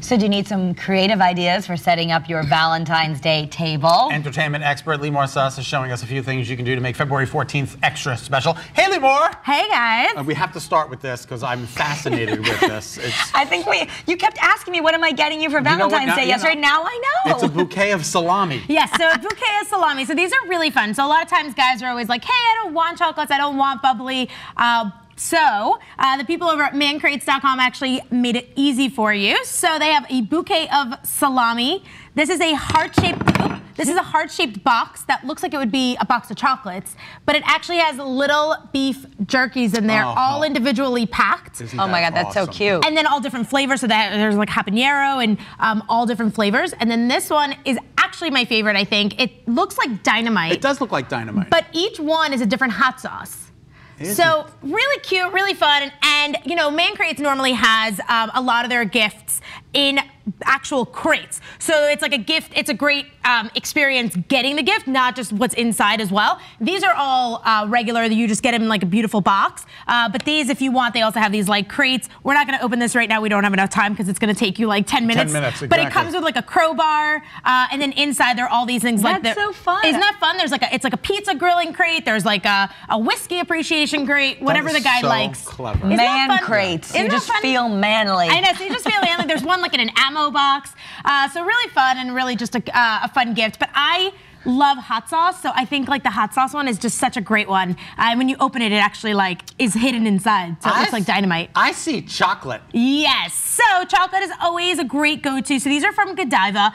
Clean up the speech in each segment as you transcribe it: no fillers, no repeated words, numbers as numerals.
So do you need some creative ideas for setting up your Valentine's Day table? Entertainment expert Limor Suss is showing us a few things you can do to make February 14th extra special. Hey, Limor! Hey, guys. We have to start with this because I'm fascinated with this. I think you kept asking me, what am I getting you for Valentine's Day yesterday? Now I know. It's a bouquet of salami. Yes, so a bouquet of salami. So these are really fun. So a lot of times guys are always like, hey, I don't want chocolates, I don't want bubbly. So the people over at mancrates.com actually made it easy for you. So they have a bouquet of salami. This is a heart-shaped box that looks like it would be a box of chocolates, but it actually has little beef jerkies in there, all individually packed. Oh my God, that's so cute. And then all different flavors, so that there's like habanero and all different flavors. And then this one is actually my favorite, I think. It looks like dynamite. It does look like dynamite. But each one is a different hot sauce. So really cute, really fun, and you know, Man Crates normally has a lot of their gifts in actual crates. So it's like a gift, it's a great experience getting the gift, not just what's inside as well. These are all regular, you just get them in like a beautiful box. But these, if you want, they also have these like crates. We're not gonna open this right now, we don't have enough time because it's gonna take you like 10 minutes. 10 minutes, exactly. But it comes with like a crowbar, and then inside there are all these things. That's so fun. Isn't that fun? There's like it's like a pizza grilling crate, there's like a whiskey appreciation crate, whatever the guy likes. Clever. Man Crates, you just feel manly. I know, so you just feel manly. There's one like in an ammo box. So really fun and really just a fun gift. But I love hot sauce, so I think like the hot sauce one is just such a great one. When you open it, it actually like is hidden inside, so it looks like dynamite. I see chocolate. Yes, so chocolate is always a great go-to. So these are from Godiva.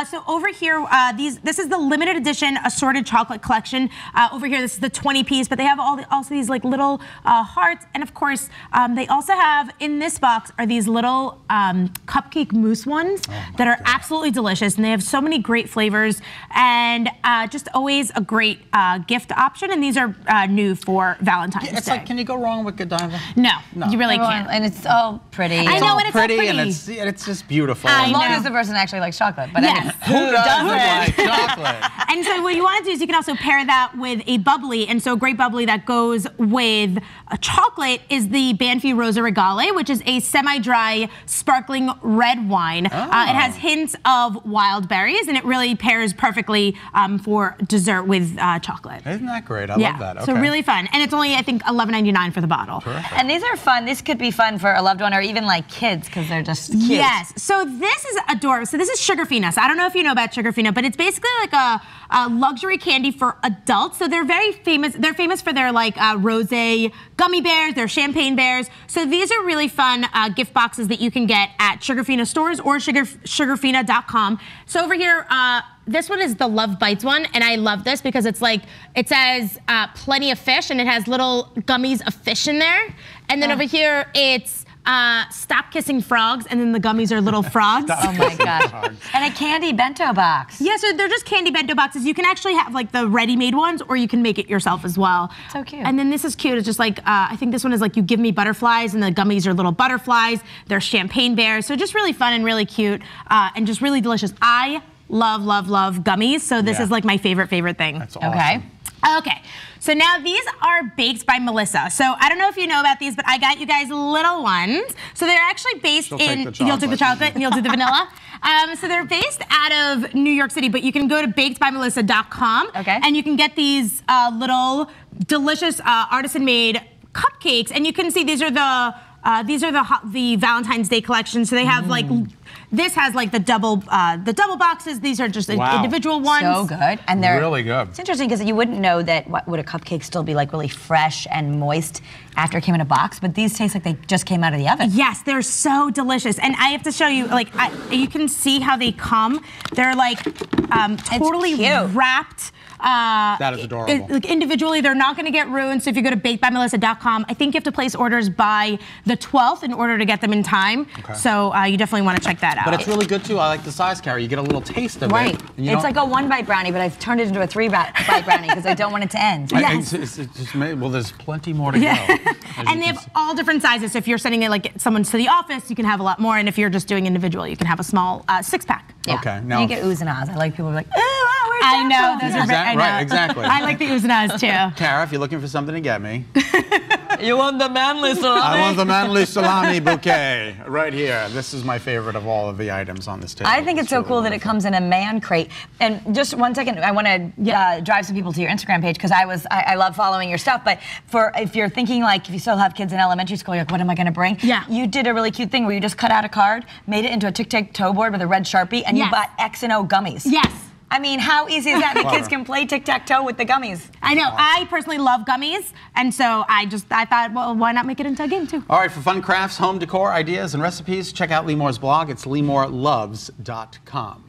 So over here, this is the limited edition assorted chocolate collection. Over here, this is the 20-piece, but they have also these like little hearts, and of course, they also have in this box are these little cupcake mousse ones that are absolutely delicious, and they have so many great flavors, and just always a great gift option, and these are new for Valentine's Day. It's like, can you go wrong with Godiva? No, you really can't. And it's all pretty. I know, and it's pretty, so pretty. and it's just beautiful. As long as the person actually likes chocolate. But yes. Who doesn't like chocolate? And so what you want to do is you can also pair that with a bubbly, and so a great bubbly that goes with a chocolate is the Banfi Rosa Regale, which is a semi-dry sparkling red wine. It has hints of wild berries, and it really pairs perfectly for dessert with chocolate. Isn't that great? I love that. Okay. So really fun. And it's only, I think, $11.99 for the bottle. Terrific. And these are fun. This could be fun for a loved one or even like kids because they're just cute. Yes. So this is adorable. So this is Sugarfina. So I don't know if you know about Sugarfina, but it's basically like a luxury candy for adults. So they're very famous. They're famous for their like rosé gummy bears, their champagne bears. So these are really fun gift boxes that you can get at Sugarfina stores or sugarfina.com. So over here, this one is the Love Bites one, and I love this because it's like, it says plenty of fish, and it has little gummies of fish in there. And then over here, it's Stop Kissing Frogs, and then the gummies are little frogs. Oh my God. And a candy bento box. Yeah, so they're just candy bento boxes. You can actually have like the ready-made ones, or you can make it yourself as well. So cute. And then this is cute. It's just like, I think this one is like you give me butterflies, and the gummies are little butterflies. They're champagne bears. So just really fun and really cute, and just really delicious. I love, love, love gummies. So this is like my favorite thing. That's awesome. Okay. Okay, so now these are baked by Melissa. So I don't know if you know about these, but I got you guys little ones. So they're actually based You'll in, take the you'll do the chocolate and you'll do the vanilla. So they're based out of New York City, but you can go to bakedbymelissa.com. Okay. And you can get these little delicious artisan-made cupcakes, and you can see these are the Valentine's Day collection. So they have like, this has like the double boxes. These are just individual ones. So good. And they're really good. It's interesting because you wouldn't know that would a cupcake still be like really fresh and moist after it came in a box, but these taste like they just came out of the oven. Yes, they're so delicious. And I have to show you, like, you can see how they come. They're like totally wrapped. That is adorable. Like individually, they're not going to get ruined. So if you go to bakedbymelissa.com, I think you have to place orders by the 12th in order to get them in time. Okay. So you definitely want to check that out. But it's really good too. I like the size carry. You get a little taste of it. It's like a 1-bite brownie, but I've turned it into a 3-bite brownie because I don't want it to end. Yes. Well, there's plenty more to go. And they have all different sizes. So if you're sending it like someone to the office, you can have a lot more. And if you're just doing individual, you can have a small 6-pack. Yeah. Okay. Now you get oohs and ahs. I like people who are like, ooh, oh, where's I know. that from? Those are right, exactly. I like the oohs and ahs too. Kara, if you're looking for something to get me. You want the manly salami? I want the manly salami bouquet right here. This is my favorite of all of the items on this table. I think it's so cool that it comes in a man crate. And just 1 second, I want to drive some people to your Instagram page because I love following your stuff. But if you're thinking like if you still have kids in elementary school, you're like, what am I going to bring? Yeah. You did a really cute thing where you just cut out a card, made it into a tic-tac-toe board with a red Sharpie, and you bought X and O gummies. Yes. I mean, how easy is that? The kids can play tic-tac-toe with the gummies. I know. I personally love gummies, and so I thought, well, why not make it into a game too? All right, for fun crafts, home decor ideas, and recipes, check out Limor's blog. It's limorloves.com.